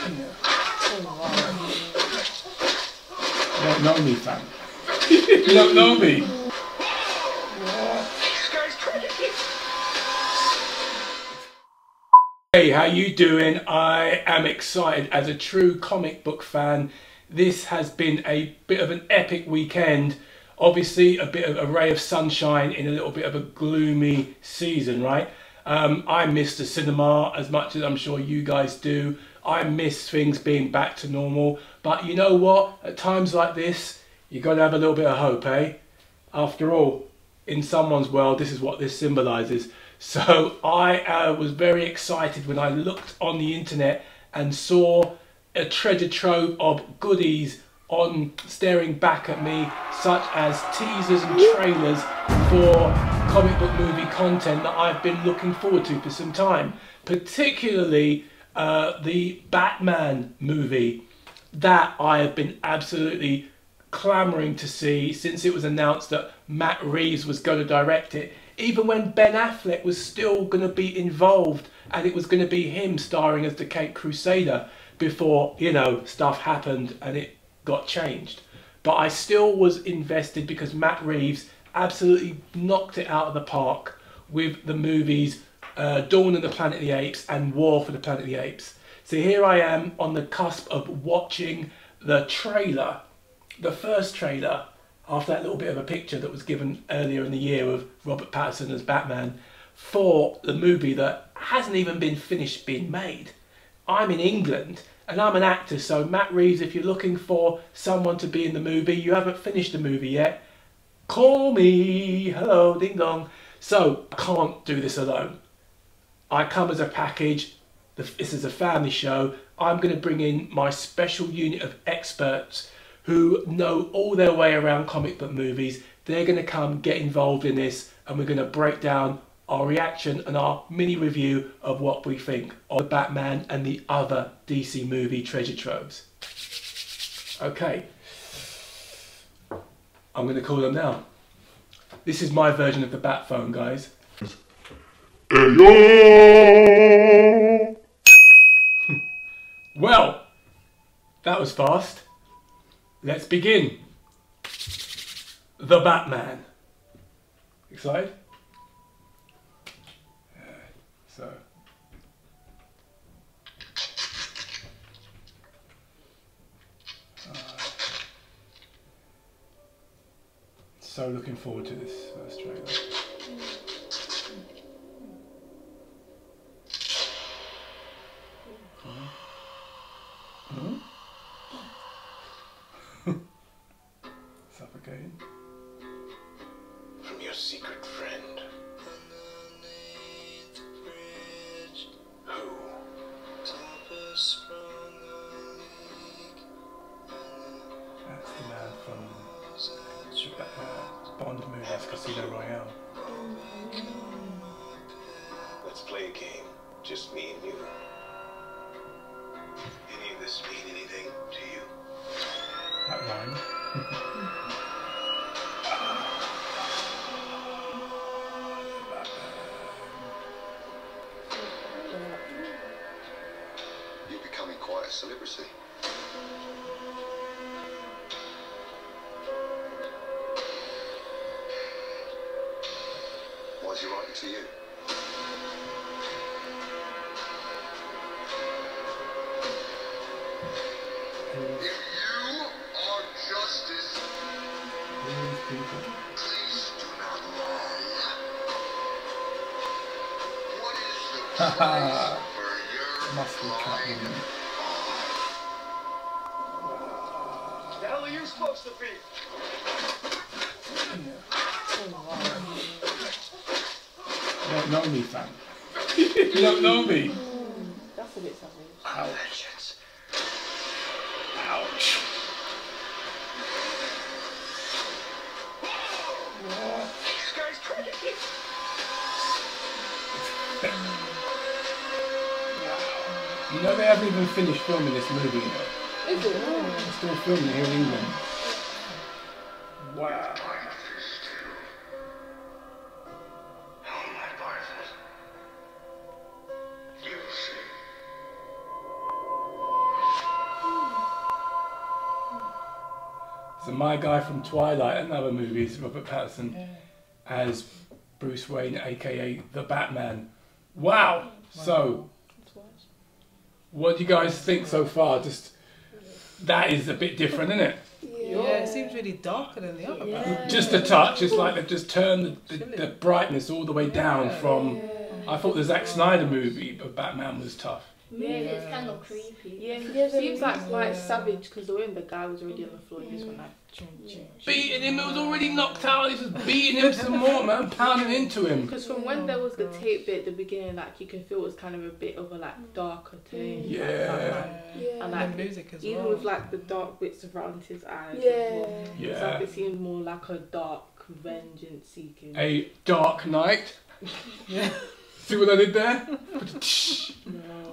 You don't know me, fam. You don't know me. Hey, how you doing? I am excited. As a true comic book fan, this has been a bit of an epic weekend. Obviously a bit of a ray of sunshine in a little bit of a gloomy season, right? I miss the cinema as much as I'm sure you guys do. I miss things being back to normal. But you know what? At times like this, you got to have a little bit of hope, eh? After all, in someone's world, this is what this symbolises. So I was very excited when I looked on the internet and saw a treasure trove of goodies staring back at me, such as teasers and trailers for comic book movie content that I've been looking forward to for some time, particularly the Batman movie that I have been absolutely clamouring to see since it was announced that Matt Reeves was going to direct it, even when Ben Affleck was still going to be involved and it was going to be him starring as the Caped Crusader before, you know, stuff happened and it got changed. But I still was invested because Matt Reeves absolutely knocked it out of the park with the movies Dawn of the Planet of the Apes and War for the Planet of the Apes. So here I am on the cusp of watching the trailer, the first trailer, after that little bit of a picture that was given earlier in the year of Robert Pattinson as Batman, for the movie that hasn't even been finished being made. I'm in England and I'm an actor, so Matt Reeves, if you're looking for someone to be in the movie, you haven't finished the movie yet, call me, hello, ding dong. So I can't do this alone. I come as a package. This is a family show. I'm going to bring in my special unit of experts who know all their way around comic book movies. They're going to come get involved in this and we're going to break down our reaction and our mini review of what we think of the Batman and the other DC movie treasure troves. Okay, I'm going to call them now. This is my version of the Bat phone, guys. Well, that was fast. Let's begin. The Batman. Excited? So looking forward to this first trailer. Suffocating. From your secret friend. Who? That's the man from Bond movies, Casino Royale. Let's play a game. Just me and you. Any of this mean anything to you? That line. You're becoming quite a celebrity. Why is he writing to you? If you are justice, please do not lie. What is the price for your Muscle Catwoman. The hell are you supposed to be? You don't know me, fam. You don't know me. That's a bit something. Ouch. Ouch. This guy's crazy. You know they haven't even finished filming this movie yet. Is it? They're still filming it here in England. Wow. So my guy from Twilight, another movie, is Robert Pattinson as Bruce Wayne, aka the Batman. Wow. So, what do you guys think so far? Just that is a bit different, isn't it? Yeah, it seems really darker than the other Batman. Just a touch. It's like they've just turned the brightness all the way down from. I thought the Zack Snyder movie of Batman was tough. Yeah, it's kind of creepy. Yeah, it seems like savage because the way the guy was already on the floor, this one like Beating him, it was already knocked out. He was beating him some more, man, pounding into him. Because from when there was the tape bit at the beginning, like you can feel it was kind of a bit of a like darker tone. Yeah. And like the music as even well. with like the dark bits around his eyes. Yeah. It's like it seemed more like a dark vengeance seeking. A Dark Knight. Yeah. See what I did there?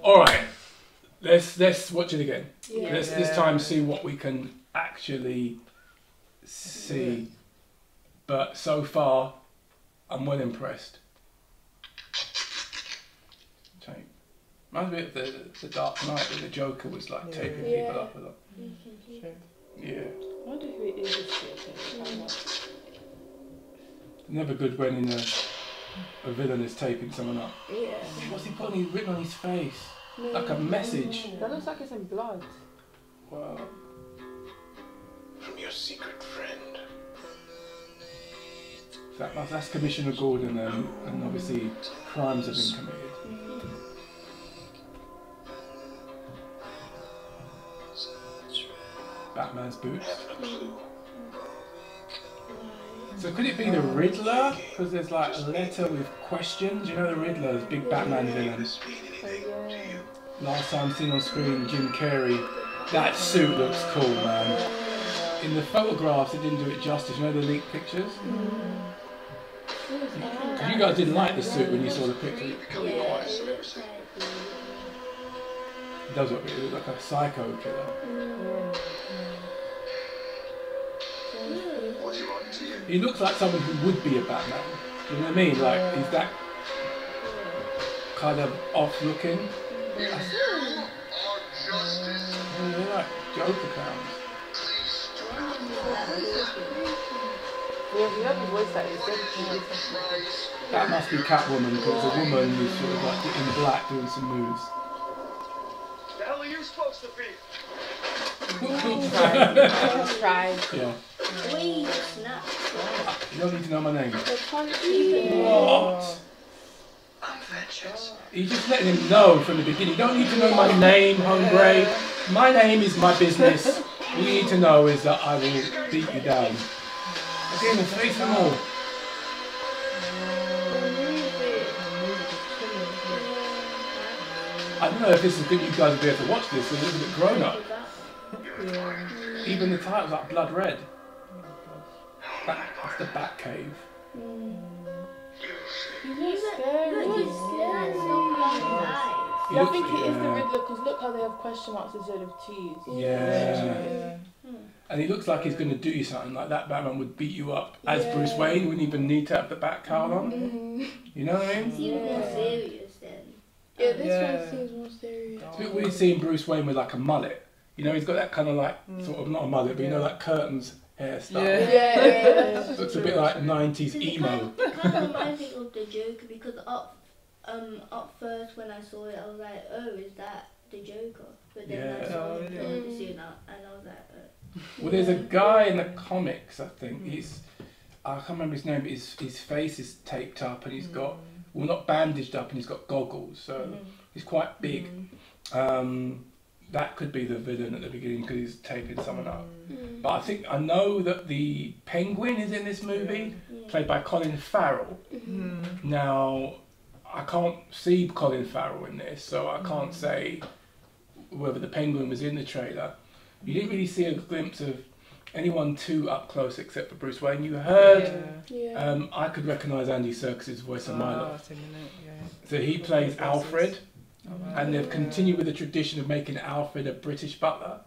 All right, let's watch it again. Let's this time see what we can actually see. But so far, I'm well impressed. Reminds me of the Dark Knight where the Joker was like taping people up a lot. Yeah. I wonder who it is this year. Never good when a villain is taping someone up. Yeah. What's he putting written on his face? Like a message. That looks like it's in blood. Wow. From your secret friend. That's Commissioner Gordon, and obviously crimes have been committed. Batman's boots. So could it be the Riddler? Because there's like a letter with questions. You know the Riddler's big Batman villain. Last time seen on screen, Jim Carrey. That suit looks cool, man. In the photographs, it didn't do it justice. You know the leaked pictures? Because you guys didn't like the suit when you saw the picture. Yeah, it looks like It does look like a psycho killer. What's he writing to you? He looks like someone who would be a Batman. Do you know what I mean? Like, he's that kind of off-looking. You are justice. They're like Joker clowns. Please do not Yeah, you have a voice that is Christ. That must be Catwoman, because it's a woman who's sort of like in black doing some moves. The hell are you supposed to be? tried. Yeah. wait, snap. You don't need to know my name. Yeah. What? I'm vengeance. You just letting him know from the beginning. You don't need to know my name, hombre. My name is my business. All you need to know is that I will beat you down. Again, the face them all. I don't know if this is good. You guys will be able to watch this. It's a little bit grown up. Even the title's like blood red. That's the Bat Cave. He's scary. Look, he's scared. So blind eyes. He Yeah, I looks- think it is the yeah. Riddler because look how they have question marks instead of T's. Yeah. And he looks like he's going to do you something like that. Batman would beat you up as Bruce Wayne. Wouldn't even need to have the bat cowl on. You know what I mean? Seems more serious then. Yeah, this one seems more serious. It's a bit weird seeing Bruce Wayne with like a mullet. You know, he's got that kind of like, sort of, not a mullet, but you know, like curtains hairstyle. Yeah. Looks a bit like 90s So emo. it kind of reminds me of the Joker because up first when I saw it I was like, oh, is that the Joker? But then I saw it the scene and I was like, Well, there's a guy in the comics, I think. I can't remember his name, but his face is taped up and he's got, well, not bandaged up, and he's got goggles, so he's quite big. That could be the villain at the beginning because he's taping someone up. But I know that the Penguin is in this movie, played by Colin Farrell. Now, I can't see Colin Farrell in this, so I can't say whether the Penguin was in the trailer. You didn't really see a glimpse of anyone too up close except for Bruce Wayne. You heard, I could recognise Andy Serkis's voice a mile off. So he plays Alfred, and they've continued with the tradition of making Alfred a British butler.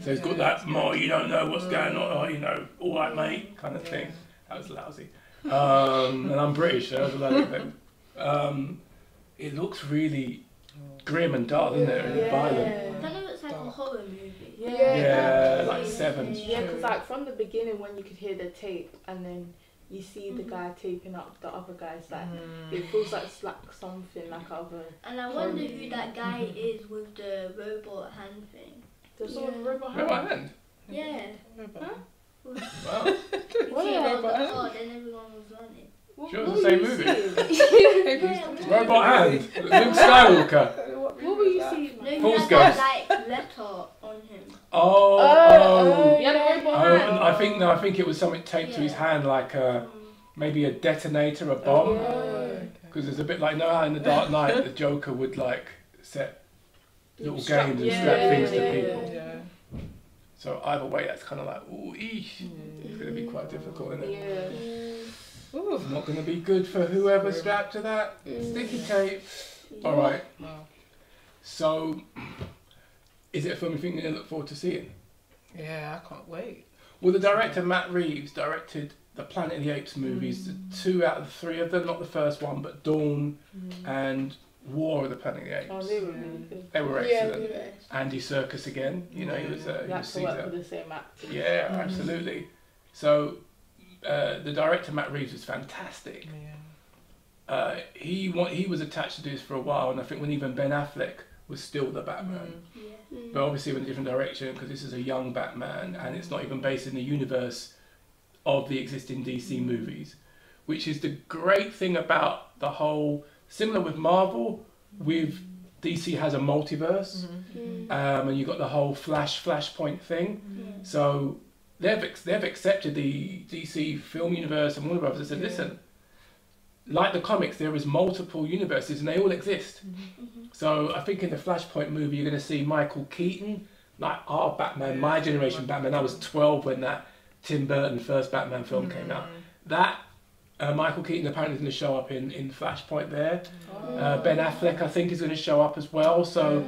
So he's got that, more you don't know what's going on, or, you know, all right mate, kind of thing. That was lousy. And I'm British, so that was a lousy thing. It looks really grim and dark, doesn't it? And violent. it kind of looks like a horror movie. Yeah, like 7. Yeah, because like from the beginning when you could hear the tape and then you see the guy taping up the other guy's like it feels like it's like something like other. And I wonder who that guy is with the robot hand thing. There's all the robot Robot hand? Yeah. Huh? Wow. You see it on the car, then everyone was running. Sure, it's the same movie. Robot hand. Luke Skywalker. What were you seeing? No, he False had Ghost. that like letter on him. Oh. Yeah, the robot Oh, hand. I think it was something taped to his hand, like maybe a detonator, a bomb. Because it's a bit like, how in the Dark Knight the Joker would like set little games and strap things to people. Yeah. So either way, that's kind of like, ooh, eesh. It's going to be quite difficult, isn't it? Yeah. Ooh. It's not going to be good for whoever strapped to that sticky tape. All right. Wow. So, is it a film you think you're going to look forward to seeing? Yeah, I can't wait. Well, the director Matt Reeves directed the Planet of the Apes movies, the 2 out of the 3 of them, not the first one, but Dawn and War of the Planet of the Apes. Oh, they were really good. They were excellent. Andy Serkis again, he was You he have was to work Caesar. with the same actors. Yeah, absolutely. So the director Matt Reeves was fantastic. Yeah. He was attached to do this for a while, and I think when even Ben Affleck was still the Batman. Yeah. But obviously went a different direction because this is a young Batman and it's not even based in the universe of the existing DC movies, which is the great thing about the whole, similar with Marvel, with DC has a multiverse, and you've got the whole Flashpoint thing. So they've accepted the DC film universe and Warner Brothers and said, listen, like the comics, there is multiple universes and they all exist. So I think in the Flashpoint movie, you're going to see Michael Keaton, like our Batman, my generation Batman. I was 12 when that Tim Burton first Batman film came out. That Michael Keaton apparently is going to show up in Flashpoint there. Ben Affleck, I think, is going to show up as well. So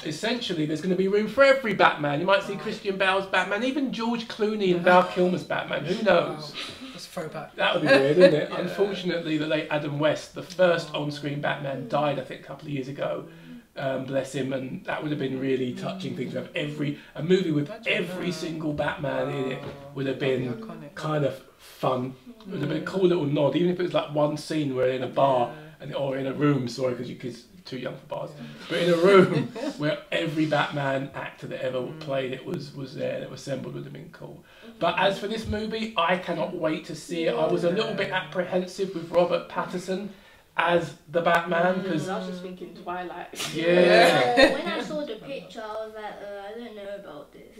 essentially, there's going to be room for every Batman. You might see Christian Bale's Batman, even George Clooney and Val Kilmer's Batman. Who knows? Let's throw back. That would be weird, wouldn't it? Unfortunately, the late Adam West, the first on-screen Batman, died, I think, a couple of years ago. Bless him, and that would have been really touching thing to have a movie with every single Batman in it would have been kind of fun. It would have been a cool little nod, even if it was like one scene where in a bar or in a room. Sorry, because you kids are too young for bars, but in a room where every Batman actor that ever played it was there, that was assembled, would have been cool. But as for this movie, I cannot wait to see it. I was a little bit apprehensive with Robert Pattinson as the Batman because I was just thinking Twilight. When I saw the picture, I was like, I don't know about this.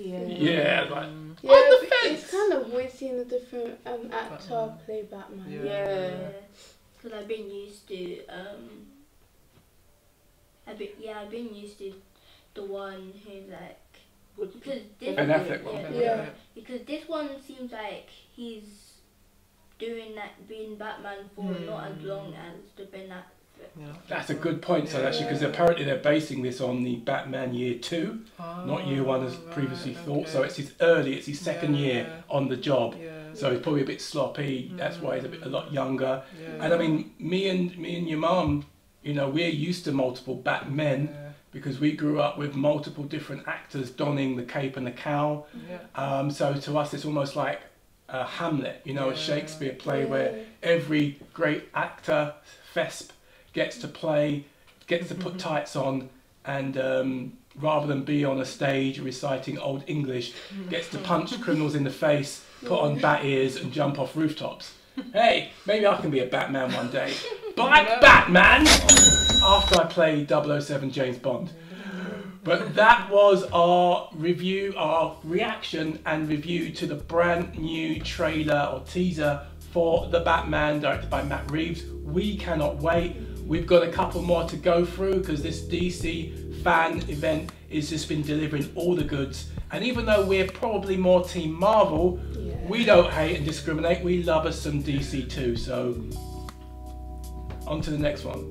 Like on the but fence. it's kind of weird seeing a different actor play Batman. Because I've been used to I've been used to the one who's like, because this Ben Affleck one. because this one seems like he's doing that, being Batman for not as long as the Ben Affleck. That's a good point, so actually, because apparently they're basing this on the Batman Year 2, not Year 1 as previously thought. So it's his second year on the job. So he's probably a bit sloppy. That's why he's a lot younger. And I mean, me and your mum, we're used to multiple Batmen because we grew up with multiple different actors donning the cape and the cowl. So to us, it's almost like Hamlet, a Shakespeare play where every great actor, Thesp, gets to put tights on and rather than be on a stage reciting Old English, gets to punch criminals in the face, put on bat ears and jump off rooftops. Hey, maybe I can be a Batman one day. Black Batman! After I play 007 James Bond. But that was our review, our reaction and review to the brand new trailer or teaser for The Batman, directed by Matt Reeves. We cannot wait. We've got a couple more to go through because this DC fan event has just been delivering all the goods. And even though we're probably more Team Marvel, we don't hate and discriminate. We love us some DC too. So, on to the next one.